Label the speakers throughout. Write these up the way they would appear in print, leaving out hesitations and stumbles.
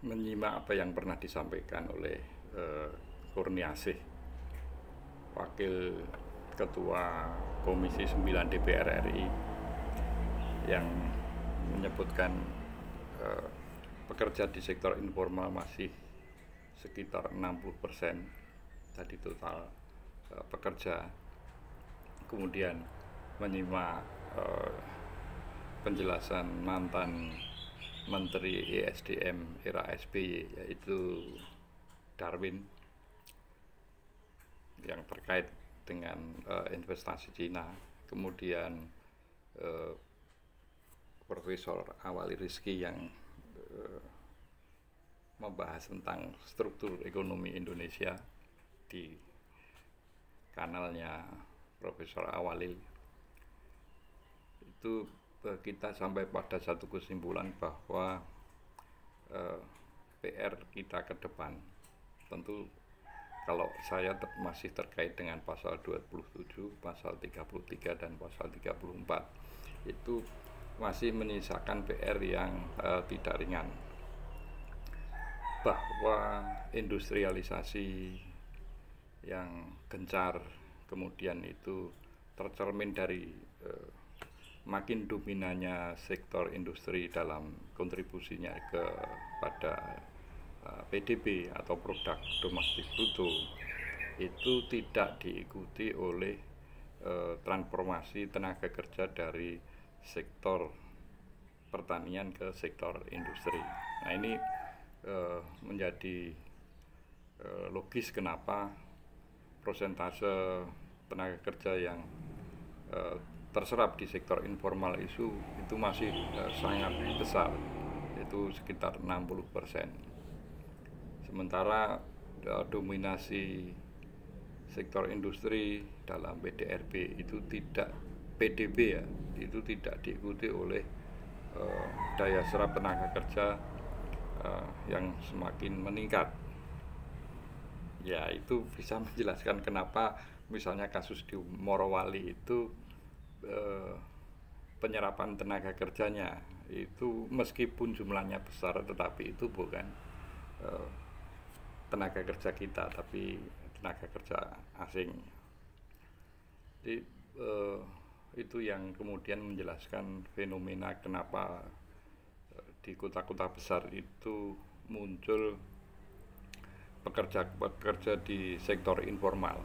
Speaker 1: menyimak apa yang pernah disampaikan oleh Kurniasih, Wakil Ketua Komisi 9 DPR RI, yang menyebutkan pekerja di sektor informal masih sekitar 60% tadi total pekerja. Kemudian menyimak penjelasan mantan Menteri ESDM era SBY, yaitu Darwin, yang terkait dengan investasi Cina. Kemudian Profesor Awali Rizki yang membahas tentang struktur ekonomi Indonesia di kanalnya Profesor Awali. Itu kita sampai pada satu kesimpulan bahwa PR kita ke depan, tentu kalau saya masih terkait dengan pasal 27, pasal 33 dan pasal 34, itu masih menyisakan PR yang tidak ringan, bahwa industrialisasi yang gencar kemudian itu tercermin dari makin dominannya sektor industri dalam kontribusinya kepada PDB atau produk domestik bruto, itu tidak diikuti oleh transformasi tenaga kerja dari sektor pertanian ke sektor industri. Nah, ini menjadi logis kenapa prosentase tenaga kerja yang terserap di sektor informal itu masih sangat besar, itu sekitar 60%. Sementara dominasi sektor industri dalam PDRB itu tidak, PDB ya, itu tidak diikuti oleh daya serap tenaga kerja yang semakin meningkat. Ya, itu bisa menjelaskan kenapa misalnya kasus di Morowali itu penyerapan tenaga kerjanya itu meskipun jumlahnya besar, tetapi itu bukan tenaga kerja kita, tapi tenaga kerja asing. Jadi itu yang kemudian menjelaskan fenomena kenapa di kota-kota besar itu muncul pekerja di sektor informal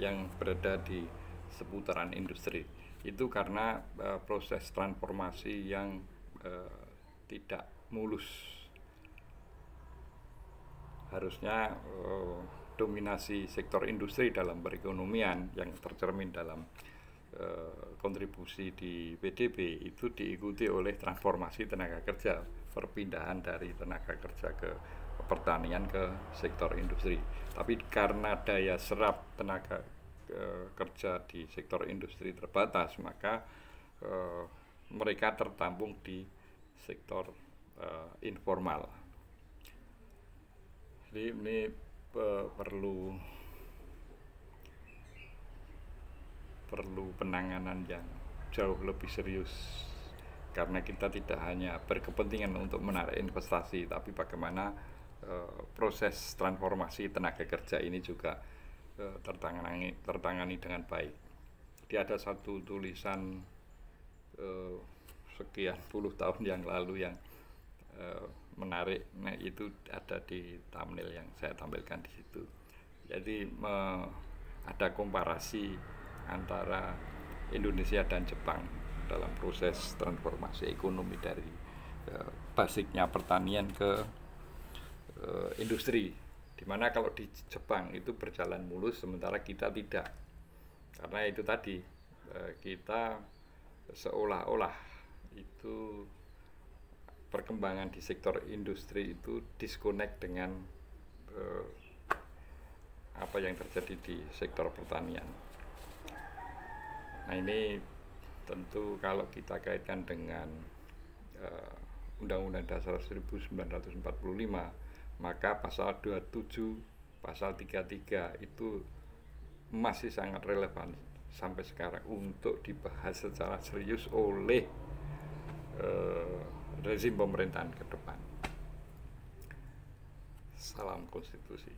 Speaker 1: yang berada di seputaran industri. Itu karena proses transformasi yang tidak mulus. Harusnya dominasi sektor industri dalam perekonomian yang tercermin dalam kontribusi di PDB itu diikuti oleh transformasi tenaga kerja, perpindahan dari tenaga kerja ke pertanian ke sektor industri. Tapi karena daya serap tenaga kerja di sektor industri terbatas, maka mereka tertampung di sektor informal. Jadi ini perlu penanganan yang jauh lebih serius, karena kita tidak hanya berkepentingan untuk menarik investasi, tapi bagaimana proses transformasi tenaga kerja ini juga tertangani dengan baik. Jadi ada satu tulisan sekian puluh tahun yang lalu yang menarik, nah itu ada di thumbnail yang saya tampilkan di situ. Jadi ada komparasi antara Indonesia dan Jepang dalam proses transformasi ekonomi dari basicnya pertanian ke industri, dimana kalau di Jepang itu berjalan mulus, sementara kita tidak, karena itu tadi kita seolah-olah itu perkembangan di sektor industri itu disconnect dengan apa yang terjadi di sektor pertanian. Nah, ini tentu kalau kita kaitkan dengan Undang-Undang Dasar 1945, maka pasal 27, pasal 33 itu masih sangat relevan sampai sekarang untuk dibahas secara serius oleh rezim pemerintahan ke depan. Salam konstitusi.